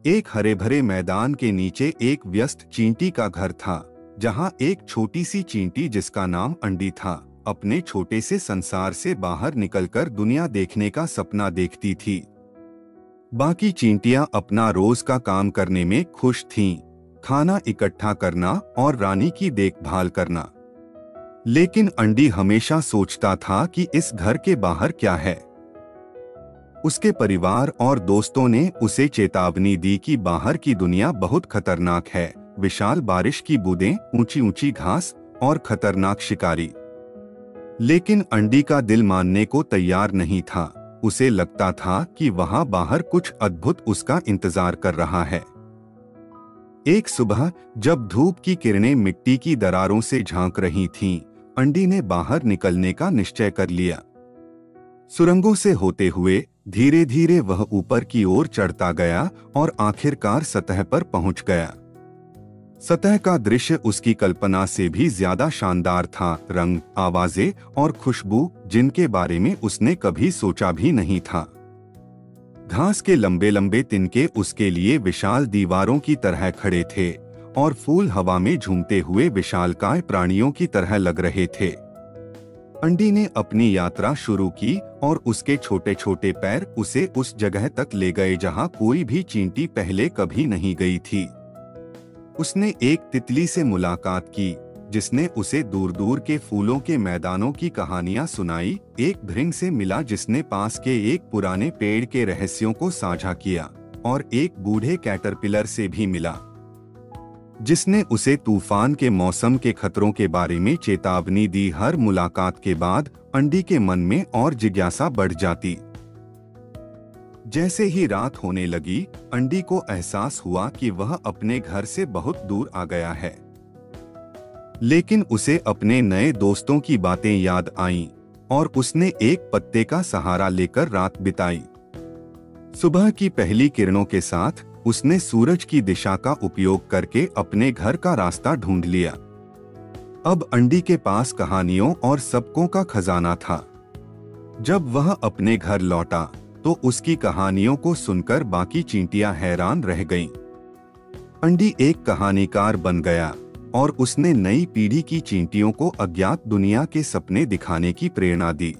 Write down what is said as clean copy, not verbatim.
एक हरे भरे मैदान के नीचे एक व्यस्त चींटी का घर था, जहां एक छोटी सी चींटी जिसका नाम अंडी था, अपने छोटे से संसार से बाहर निकलकर दुनिया देखने का सपना देखती थी। बाकी चींटियां अपना रोज का काम करने में खुश थीं, खाना इकट्ठा करना और रानी की देखभाल करना। लेकिन अंडी हमेशा सोचता था कि इस घर के बाहर क्या है। उसके परिवार और दोस्तों ने उसे चेतावनी दी कि बाहर की दुनिया बहुत खतरनाक है, विशाल बारिश की बूंदें, ऊंची ऊंची घास और खतरनाक शिकारी। लेकिन अंडी का दिल मानने को तैयार नहीं था। उसे लगता था कि वहां बाहर कुछ अद्भुत उसका इंतजार कर रहा है। एक सुबह जब धूप की किरणें मिट्टी की दरारों से झांक रही थीं, अंडी ने बाहर निकलने का निश्चय कर लिया। सुरंगों से होते हुए धीरे धीरे वह ऊपर की ओर चढ़ता गया और आखिरकार सतह पर पहुंच गया। सतह का दृश्य उसकी कल्पना से भी ज्यादा शानदार था। रंग, आवाजें और खुशबू जिनके बारे में उसने कभी सोचा भी नहीं था। घास के लंबे लंबे तिनके उसके लिए विशाल दीवारों की तरह खड़े थे और फूल हवा में झूमते हुए विशालकाय प्राणियों की तरह लग रहे थे। अंडी ने अपनी यात्रा शुरू की और उसके छोटे छोटे पैर उसे उस जगह तक ले गए जहां कोई भी चींटी पहले कभी नहीं गई थी। उसने एक तितली से मुलाकात की, जिसने उसे दूर दूर के फूलों के मैदानों की कहानियां सुनाई। एक भृंग से मिला जिसने पास के एक पुराने पेड़ के रहस्यों को साझा किया, और एक बूढ़े कैटरपिलर से भी मिला, जिसने उसे तूफान के मौसम के खतरों के बारे में चेतावनी दी। हर मुलाकात के बाद अंडी के मन में और जिज्ञासा बढ़ जाती। जैसे ही रात होने लगी, अंडी को एहसास हुआ कि वह अपने घर से बहुत दूर आ गया है। लेकिन उसे अपने नए दोस्तों की बातें याद आईं और उसने एक पत्ते का सहारा लेकर रात बिताई। सुबह की पहली किरणों के साथ उसने सूरज की दिशा का उपयोग करके अपने घर का रास्ता ढूंढ लिया। अब अंडी के पास कहानियों और सबकों का खजाना था। जब वह अपने घर लौटा तो उसकी कहानियों को सुनकर बाकी चींटियां हैरान रह गईं। अंडी एक कहानीकार बन गया और उसने नई पीढ़ी की चींटियों को अज्ञात दुनिया के सपने दिखाने की प्रेरणा दी।